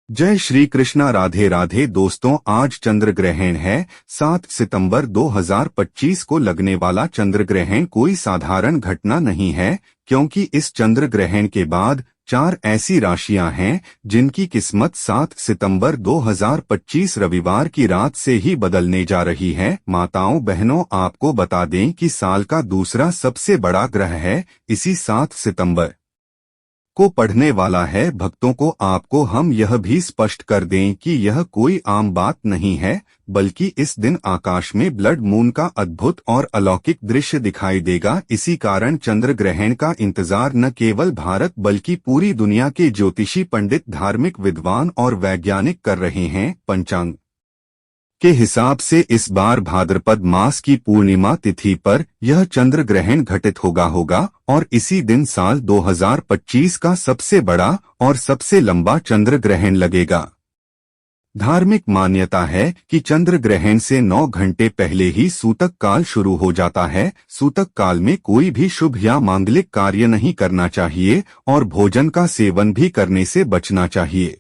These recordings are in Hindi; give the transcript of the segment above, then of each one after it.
जय श्री कृष्णा। राधे राधे दोस्तों, आज चंद्र ग्रहण है। 7 सितंबर 2025 को लगने वाला चंद्र ग्रहण कोई साधारण घटना नहीं है, क्योंकि इस चंद्र ग्रहण के बाद 4 ऐसी राशियां हैं जिनकी किस्मत 7 सितंबर 2025 रविवार की रात से ही बदलने जा रही है। माताओं बहनों, आपको बता दें कि साल का दूसरा सबसे बड़ा ग्रह है इसी 7 सितंबर को पढ़ने वाला है। भक्तों को आपको हम यह भी स्पष्ट कर दें कि यह कोई आम बात नहीं है, बल्कि इस दिन आकाश में ब्लड मून का अद्भुत और अलौकिक दृश्य दिखाई देगा। इसी कारण चंद्र ग्रहण का इंतजार न केवल भारत बल्कि पूरी दुनिया के ज्योतिषी पंडित, धार्मिक विद्वान और वैज्ञानिक कर रहे हैं। पंचांग के हिसाब से इस बार भाद्रपद मास की पूर्णिमा तिथि पर यह चंद्र ग्रहण घटित होगा और इसी दिन साल 2025 का सबसे बड़ा और सबसे लंबा चंद्र ग्रहण लगेगा। धार्मिक मान्यता है कि चंद्र ग्रहण से 9 घंटे पहले ही सूतक काल शुरू हो जाता है। सूतक काल में कोई भी शुभ या मांगलिक कार्य नहीं करना चाहिए और भोजन का सेवन भी करने से बचना चाहिए।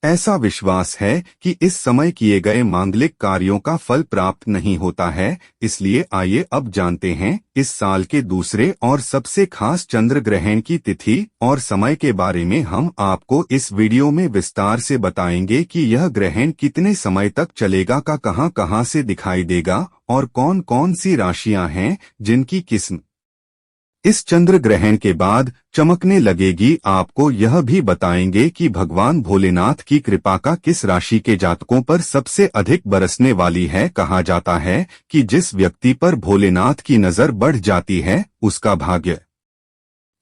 ऐसा विश्वास है कि इस समय किए गए मांगलिक कार्यों का फल प्राप्त नहीं होता है। इसलिए आइए अब जानते हैं इस साल के दूसरे और सबसे खास चंद्र ग्रहण की तिथि और समय के बारे में। हम आपको इस वीडियो में विस्तार से बताएंगे कि यह ग्रहण कितने समय तक चलेगा, कहां से दिखाई देगा और कौन कौन सी राशियां हैं जिनकी किस्म इस चंद्र ग्रहण के बाद चमकने लगेगी। आपको यह भी बताएंगे कि भगवान भोलेनाथ की कृपा का किस राशि के जातकों पर सबसे अधिक बरसने वाली है। कहा जाता है कि जिस व्यक्ति पर भोलेनाथ की नजर बढ़ जाती है उसका भाग्य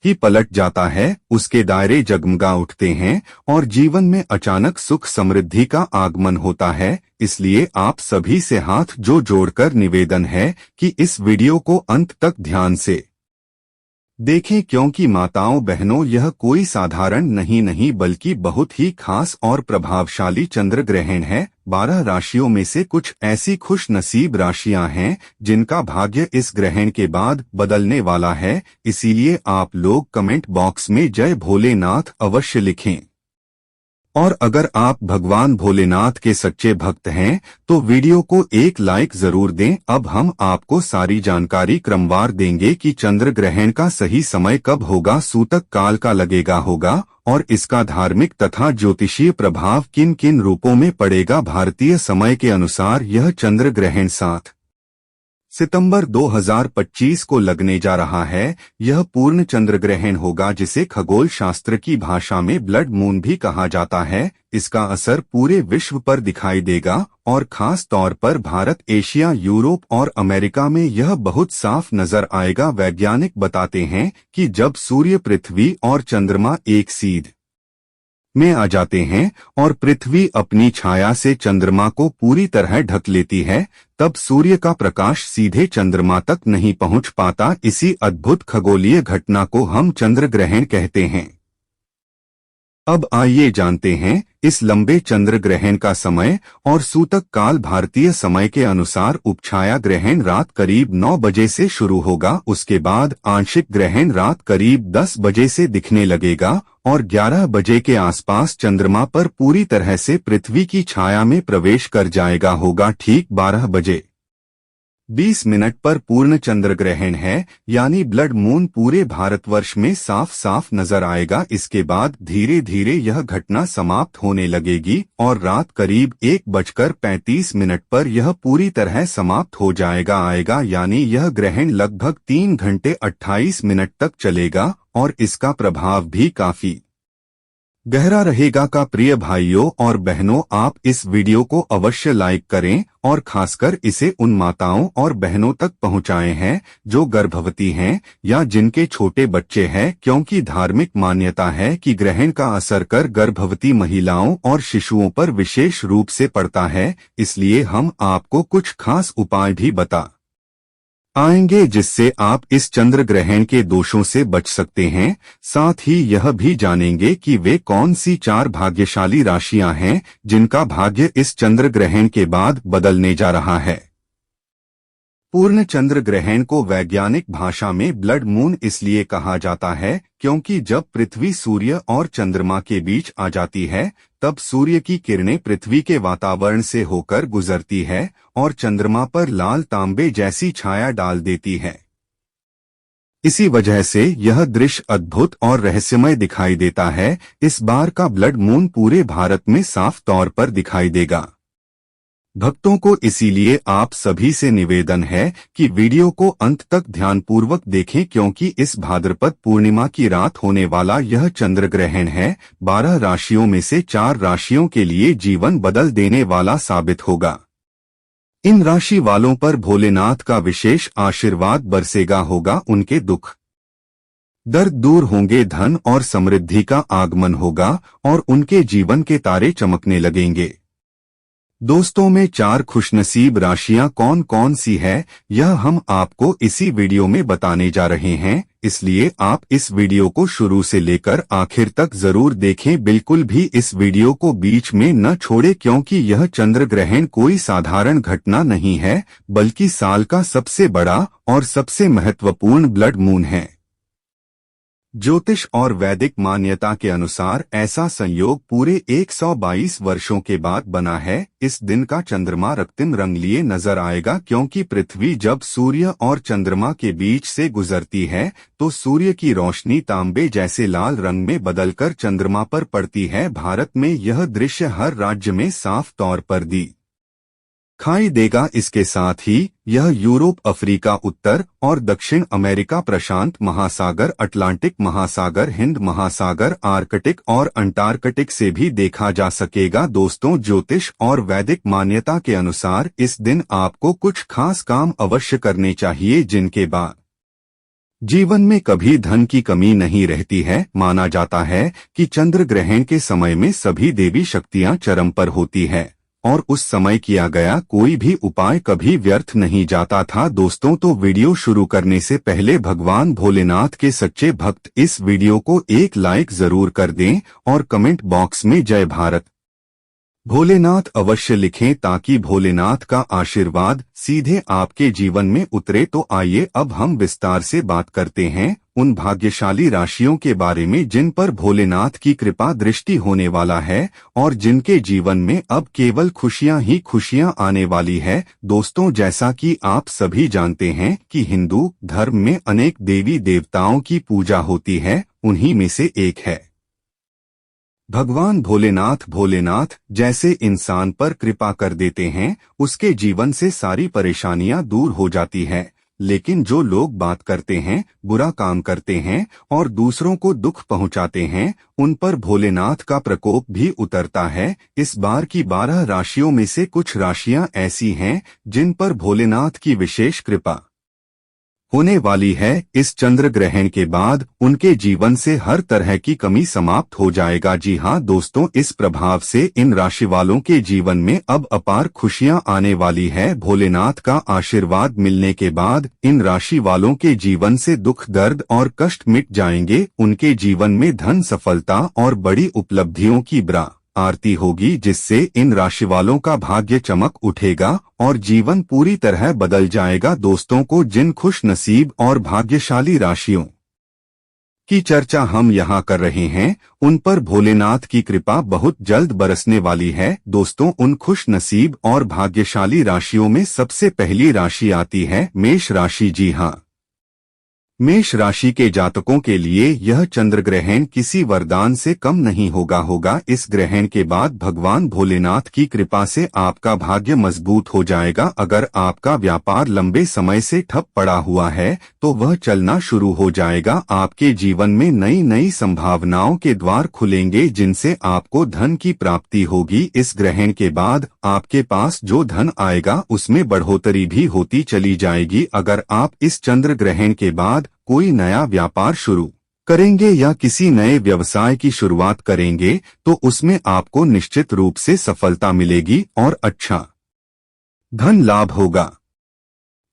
ही पलट जाता है, उसके दायरे जगमगा उठते हैं और जीवन में अचानक सुख समृद्धि का आगमन होता है। इसलिए आप सभी से हाथ जोड़कर निवेदन है कि इस वीडियो को अंत तक ध्यान से देखें, क्योंकि माताओं बहनों, यह कोई साधारण नहीं बल्कि बहुत ही खास और प्रभावशाली चंद्र ग्रहण है। 12 राशियों में से कुछ ऐसी खुश नसीब राशियां हैं जिनका भाग्य इस ग्रहण के बाद बदलने वाला है। इसीलिए आप लोग कमेंट बॉक्स में जय भोलेनाथ अवश्य लिखें। और अगर आप भगवान भोलेनाथ के सच्चे भक्त हैं तो वीडियो को एक लाइक जरूर दें। अब हम आपको सारी जानकारी क्रमवार देंगे कि चंद्र ग्रहण का सही समय कब होगा, सूतक काल का लगेगा होगा और इसका धार्मिक तथा ज्योतिषीय प्रभाव किन किन रूपों में पड़ेगा। भारतीय समय के अनुसार यह चंद्र ग्रहण 7 सितंबर 2025 को लगने जा रहा है। यह पूर्ण चंद्र ग्रहण होगा जिसे खगोल शास्त्र की भाषा में ब्लड मून भी कहा जाता है। इसका असर पूरे विश्व पर दिखाई देगा और खास तौर पर भारत, एशिया, यूरोप और अमेरिका में यह बहुत साफ नजर आएगा। वैज्ञानिक बताते हैं कि जब सूर्य, पृथ्वी और चंद्रमा एक सीध में आ जाते हैं और पृथ्वी अपनी छाया से चंद्रमा को पूरी तरह ढक लेती है, तब सूर्य का प्रकाश सीधे चंद्रमा तक नहीं पहुंच पाता। इसी अद्भुत खगोलीय घटना को हम चंद्र ग्रहण कहते हैं। अब आइए जानते हैं इस लंबे चंद्र ग्रहण का समय और सूतक काल। भारतीय समय के अनुसार उपछाया ग्रहण रात करीब 9 बजे से शुरू होगा। उसके बाद आंशिक ग्रहण रात करीब 10 बजे से दिखने लगेगा और 11 बजे के आसपास चंद्रमा पर पूरी तरह से पृथ्वी की छाया में प्रवेश कर जाएगा होगा। ठीक 12 बजे 20 मिनट पर पूर्ण चंद्र ग्रहण है, यानी ब्लड मून पूरे भारतवर्ष में साफ साफ नजर आएगा। इसके बाद धीरे धीरे यह घटना समाप्त होने लगेगी और रात करीब 1:35 पर यह पूरी तरह समाप्त हो जाएगा यानी यह ग्रहण लगभग 3 घंटे 28 मिनट तक चलेगा और इसका प्रभाव भी काफी गहरा रहेगा। प्रिय भाइयों और बहनों, आप इस वीडियो को अवश्य लाइक करें और खासकर इसे उन माताओं और बहनों तक पहुंचाएं हैं जो गर्भवती हैं या जिनके छोटे बच्चे हैं, क्योंकि धार्मिक मान्यता है कि ग्रहण का असर कर गर्भवती महिलाओं और शिशुओं पर विशेष रूप से पड़ता है। इसलिए हम आपको कुछ खास उपाय भी बता आएंगे जिससे आप इस चंद्र ग्रहण के दोषों से बच सकते हैं। साथ ही यह भी जानेंगे कि वे कौन सी 4 भाग्यशाली राशियां हैं जिनका भाग्य इस चंद्र ग्रहण के बाद बदलने जा रहा है। पूर्ण चंद्र ग्रहण को वैज्ञानिक भाषा में ब्लड मून इसलिए कहा जाता है क्योंकि जब पृथ्वी सूर्य और चंद्रमा के बीच आ जाती है तब सूर्य की किरणें पृथ्वी के वातावरण से होकर गुजरती है और चंद्रमा पर लाल तांबे जैसी छाया डाल देती है। इसी वजह से यह दृश्य अद्भुत और रहस्यमय दिखाई देता है। इस बार का ब्लड मून पूरे भारत में साफ तौर पर दिखाई देगा। भक्तों को इसीलिए आप सभी से निवेदन है कि वीडियो को अंत तक ध्यानपूर्वक देखें, क्योंकि इस भाद्रपद पूर्णिमा की रात होने वाला यह चंद्र ग्रहण है 12 राशियों में से 4 राशियों के लिए जीवन बदल देने वाला साबित होगा। इन राशि वालों पर भोलेनाथ का विशेष आशीर्वाद बरसेगा होगा, उनके दुख दर्द दूर होंगे, धन और समृद्धि का आगमन होगा और उनके जीवन के तारे चमकने लगेंगे। दोस्तों में 4 खुशनसीब राशियां कौन कौन सी है, यह हम आपको इसी वीडियो में बताने जा रहे हैं, इसलिए आप इस वीडियो को शुरू से लेकर आखिर तक जरूर देखें। बिल्कुल भी इस वीडियो को बीच में न छोड़े, क्योंकि यह चंद्र ग्रहण कोई साधारण घटना नहीं है, बल्कि साल का सबसे बड़ा और सबसे महत्वपूर्ण ब्लड मून है। ज्योतिष और वैदिक मान्यता के अनुसार ऐसा संयोग पूरे 122 वर्षों के बाद बना है। इस दिन का चंद्रमा रक्तिम रंग लिए नजर आएगा, क्योंकि पृथ्वी जब सूर्य और चंद्रमा के बीच से गुजरती है तो सूर्य की रोशनी तांबे जैसे लाल रंग में बदलकर चंद्रमा पर पड़ती है। भारत में यह दृश्य हर राज्य में साफ तौर पर दिखाई देगा। इसके साथ ही यह यूरोप, अफ्रीका, उत्तर और दक्षिण अमेरिका, प्रशांत महासागर, अटलांटिक महासागर, हिंद महासागर, आर्कटिक और अंटार्कटिक से भी देखा जा सकेगा। दोस्तों, ज्योतिष और वैदिक मान्यता के अनुसार इस दिन आपको कुछ खास काम अवश्य करने चाहिए, जिनके बाद जीवन में कभी धन की कमी नहीं रहती है। माना जाता है कि चंद्र ग्रहण के समय में सभी देवी शक्तियां चरम पर होती है और उस समय किया गया कोई भी उपाय कभी व्यर्थ नहीं जाता था। दोस्तों, तो वीडियो शुरू करने से पहले भगवान भोलेनाथ के सच्चे भक्त इस वीडियो को एक लाइक जरूर कर दें और कमेंट बॉक्स में जय भारत भोलेनाथ अवश्य लिखें, ताकि भोलेनाथ का आशीर्वाद सीधे आपके जीवन में उतरे। तो आइए अब हम विस्तार से बात करते हैं उन भाग्यशाली राशियों के बारे में जिन पर भोलेनाथ की कृपा दृष्टि होने वाला है और जिनके जीवन में अब केवल खुशियां ही खुशियां आने वाली है। दोस्तों, जैसा कि आप सभी जानते हैं कि हिंदू धर्म में अनेक देवी देवताओं की पूजा होती है, उन्हीं में से एक है भगवान भोलेनाथ। भोलेनाथ जैसे इंसान पर कृपा कर देते हैं, उसके जीवन से सारी परेशानियां दूर हो जाती है। लेकिन जो लोग बात करते हैं, बुरा काम करते हैं और दूसरों को दुख पहुंचाते हैं, उन पर भोलेनाथ का प्रकोप भी उतरता है। इस बार की 12 राशियों में से कुछ राशियां ऐसी हैं जिन पर भोलेनाथ की विशेष कृपा होने वाली है। इस चंद्र ग्रहण के बाद उनके जीवन से हर तरह की कमी समाप्त हो जाएगा। जी हां दोस्तों, इस प्रभाव से इन राशि वालों के जीवन में अब अपार खुशियां आने वाली है। भोलेनाथ का आशीर्वाद मिलने के बाद इन राशि वालों के जीवन से दुख, दर्द और कष्ट मिट जाएंगे। उनके जीवन में धन, सफलता और बड़ी उपलब्धियों की आरती होगी, जिससे इन राशि वालों का भाग्य चमक उठेगा और जीवन पूरी तरह बदल जाएगा। दोस्तों को जिन खुश नसीब और भाग्यशाली राशियों की चर्चा हम यहाँ कर रहे हैं, उन पर भोलेनाथ की कृपा बहुत जल्द बरसने वाली है। दोस्तों, उन खुश नसीब और भाग्यशाली राशियों में सबसे पहली राशि आती है मेष राशि। जी हाँ, मेष राशि के जातकों के लिए यह चंद्र ग्रहण किसी वरदान से कम नहीं होगा। इस ग्रहण के बाद भगवान भोलेनाथ की कृपा से आपका भाग्य मजबूत हो जाएगा। अगर आपका व्यापार लंबे समय से ठप पड़ा हुआ है तो वह चलना शुरू हो जाएगा। आपके जीवन में नई नई संभावनाओं के द्वार खुलेंगे, जिनसे आपको धन की प्राप्ति होगी। इस ग्रहण के बाद आपके पास जो धन आएगा उसमें बढ़ोतरी भी होती चली जाएगी। अगर आप इस चंद्र ग्रहण के बाद कोई नया व्यापार शुरू करेंगे या किसी नए व्यवसाय की शुरुआत करेंगे तो उसमें आपको निश्चित रूप से सफलता मिलेगी और अच्छा धन लाभ होगा।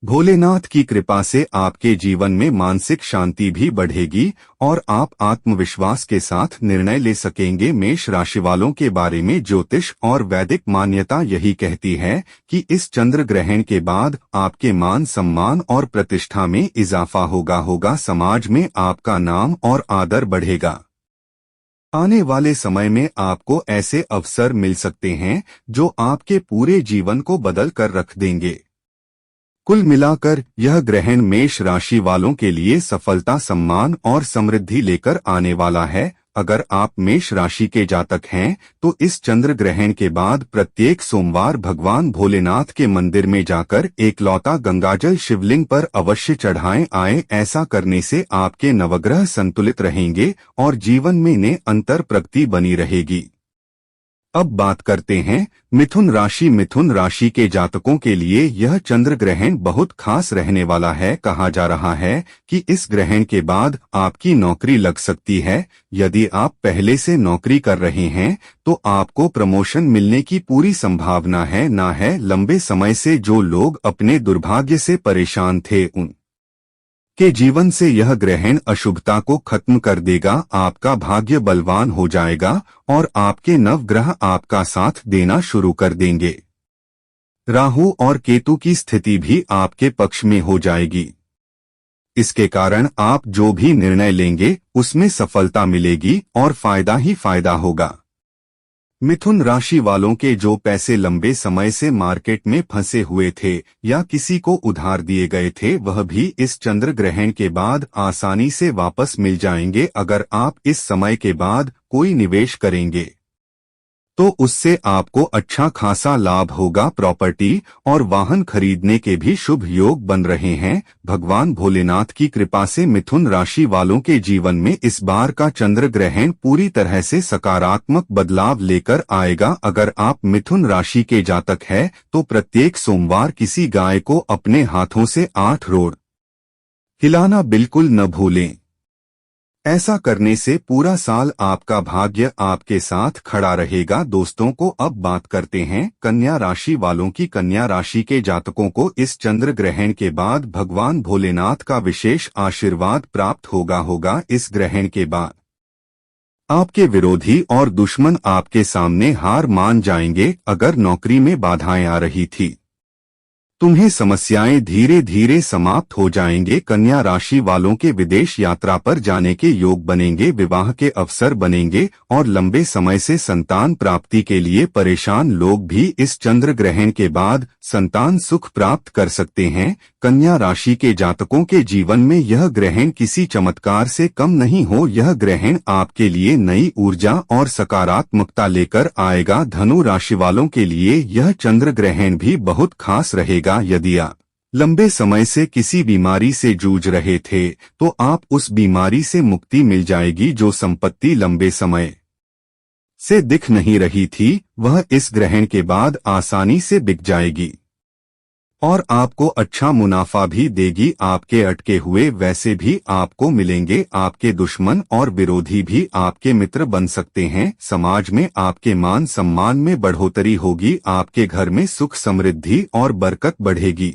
भोलेनाथ की कृपा से आपके जीवन में मानसिक शांति भी बढ़ेगी और आप आत्मविश्वास के साथ निर्णय ले सकेंगे। मेष राशि वालों के बारे में ज्योतिष और वैदिक मान्यता यही कहती है कि इस चंद्र ग्रहण के बाद आपके मान सम्मान और प्रतिष्ठा में इजाफा होगा। समाज में आपका नाम और आदर बढ़ेगा। आने वाले समय में आपको ऐसे अवसर मिल सकते हैं जो आपके पूरे जीवन को बदल कर रख देंगे। कुल मिलाकर यह ग्रहण मेष राशि वालों के लिए सफलता, सम्मान और समृद्धि लेकर आने वाला है। अगर आप मेष राशि के जातक हैं तो इस चंद्र ग्रहण के बाद प्रत्येक सोमवार भगवान भोलेनाथ के मंदिर में जाकर एकलौता गंगाजल शिवलिंग पर अवश्य चढ़ाएं आए। ऐसा करने से आपके नवग्रह संतुलित रहेंगे और जीवन में ने अंतर प्रगति बनी रहेगी। अब बात करते हैं मिथुन राशि। मिथुन राशि के जातकों के लिए यह चंद्र ग्रहण बहुत खास रहने वाला है। कहा जा रहा है कि इस ग्रहण के बाद आपकी नौकरी लग सकती है। यदि आप पहले से नौकरी कर रहे हैं तो आपको प्रमोशन मिलने की पूरी संभावना है। ना है लंबे समय से जो लोग अपने दुर्भाग्य से परेशान थे उन के जीवन से यह ग्रहण अशुभता को खत्म कर देगा। आपका भाग्य बलवान हो जाएगा और आपके नवग्रह आपका साथ देना शुरू कर देंगे। राहु और केतु की स्थिति भी आपके पक्ष में हो जाएगी। इसके कारण आप जो भी निर्णय लेंगे उसमें सफलता मिलेगी और फायदा ही फायदा होगा। मिथुन राशि वालों के जो पैसे लंबे समय से मार्केट में फंसे हुए थे या किसी को उधार दिए गए थे वह भी इस चंद्र ग्रहण के बाद आसानी से वापस मिल जाएंगे। अगर आप इस समय के बाद कोई निवेश करेंगे तो उससे आपको अच्छा खासा लाभ होगा। प्रॉपर्टी और वाहन खरीदने के भी शुभ योग बन रहे हैं। भगवान भोलेनाथ की कृपा से मिथुन राशि वालों के जीवन में इस बार का चंद्र ग्रहण पूरी तरह से सकारात्मक बदलाव लेकर आएगा। अगर आप मिथुन राशि के जातक हैं तो प्रत्येक सोमवार किसी गाय को अपने हाथों से 8 रोड़ खिलाना बिल्कुल न भूलें। ऐसा करने से पूरा साल आपका भाग्य आपके साथ खड़ा रहेगा। दोस्तों को अब बात करते हैं कन्या राशि वालों की। कन्या राशि के जातकों को इस चंद्र ग्रहण के बाद भगवान भोलेनाथ का विशेष आशीर्वाद प्राप्त होगा। इस ग्रहण के बाद आपके विरोधी और दुश्मन आपके सामने हार मान जाएंगे। अगर नौकरी में बाधाएं आ रही थी तुम्हें समस्याएं धीरे धीरे समाप्त हो जाएंगे। कन्या राशि वालों के विदेश यात्रा पर जाने के योग बनेंगे। विवाह के अवसर बनेंगे और लंबे समय से संतान प्राप्ति के लिए परेशान लोग भी इस चंद्र ग्रहण के बाद संतान सुख प्राप्त कर सकते हैं। कन्या राशि के जातकों के जीवन में यह ग्रहण किसी चमत्कार से कम नहीं हो। यह ग्रहण आपके लिए नई ऊर्जा और सकारात्मकता लेकर आएगा। धनु राशि वालों के लिए यह चंद्र ग्रहण भी बहुत खास रहेगा। यदि आप लंबे समय से किसी बीमारी से जूझ रहे थे तो आप उस बीमारी से मुक्ति मिल जाएगी। जो संपत्ति लंबे समय से दिख नहीं रही थी वह इस ग्रहण के बाद आसानी से बिक जाएगी और आपको अच्छा मुनाफा भी देगी। आपके अटके हुए वैसे भी आपको मिलेंगे। आपके दुश्मन और विरोधी भी आपके मित्र बन सकते हैं। समाज में आपके मान सम्मान में बढ़ोतरी होगी। आपके घर में सुख समृद्धि और बरकत बढ़ेगी।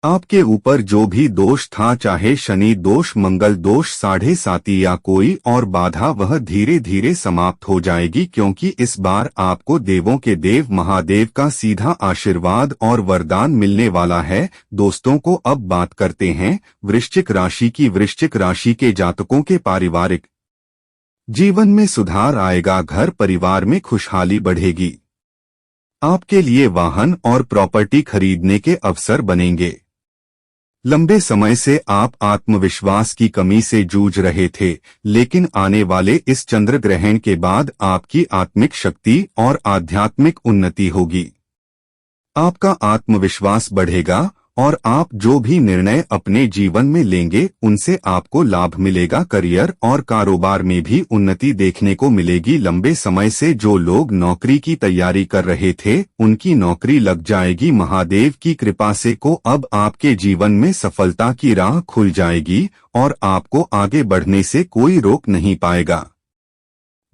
आपके ऊपर जो भी दोष था, चाहे शनि दोष, मंगल दोष, 7.5 या कोई और बाधा, वह धीरे धीरे समाप्त हो जाएगी क्योंकि इस बार आपको देवों के देव महादेव का सीधा आशीर्वाद और वरदान मिलने वाला है। दोस्तों को अब बात करते हैं वृश्चिक राशि की। वृश्चिक राशि के जातकों के पारिवारिक जीवन में सुधार आएगा। घर परिवार में खुशहाली बढ़ेगी। आपके लिए वाहन और प्रॉपर्टी खरीदने के अवसर बनेंगे। लंबे समय से आप आत्मविश्वास की कमी से जूझ रहे थे, लेकिन आने वाले इस चंद्र ग्रहण के बाद आपकी आत्मिक शक्ति और आध्यात्मिक उन्नति होगी। आपका आत्मविश्वास बढ़ेगा और आप जो भी निर्णय अपने जीवन में लेंगे उनसे आपको लाभ मिलेगा। करियर और कारोबार में भी उन्नति देखने को मिलेगी। लंबे समय से जो लोग नौकरी की तैयारी कर रहे थे उनकी नौकरी लग जाएगी। महादेव की कृपा से को अब आपके जीवन में सफलता की राह खुल जाएगी और आपको आगे बढ़ने से कोई रोक नहीं पाएगा।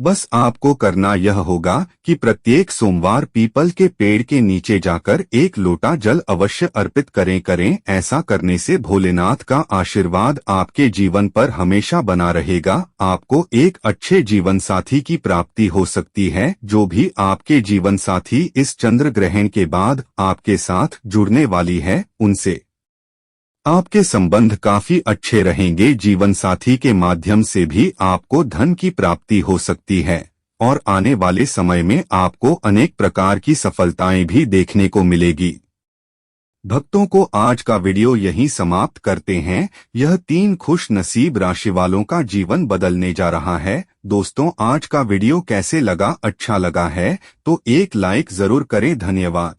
बस आपको करना यह होगा कि प्रत्येक सोमवार पीपल के पेड़ के नीचे जाकर 1 लोटा जल अवश्य अर्पित करें। ऐसा करने से भोलेनाथ का आशीर्वाद आपके जीवन पर हमेशा बना रहेगा। आपको एक अच्छे जीवन साथी की प्राप्ति हो सकती है। जो भी आपके जीवन साथी इस चंद्र ग्रहण के बाद आपके साथ जुड़ने वाली है उनसे आपके संबंध काफी अच्छे रहेंगे। जीवन साथी के माध्यम से भी आपको धन की प्राप्ति हो सकती है और आने वाले समय में आपको अनेक प्रकार की सफलताएं भी देखने को मिलेगी। भक्तों को आज का वीडियो यहीं समाप्त करते हैं। यह 3 खुश नसीब राशि वालों का जीवन बदलने जा रहा है। दोस्तों, आज का वीडियो कैसे लगा? अच्छा लगा है तो एक लाइक जरूर करें। धन्यवाद।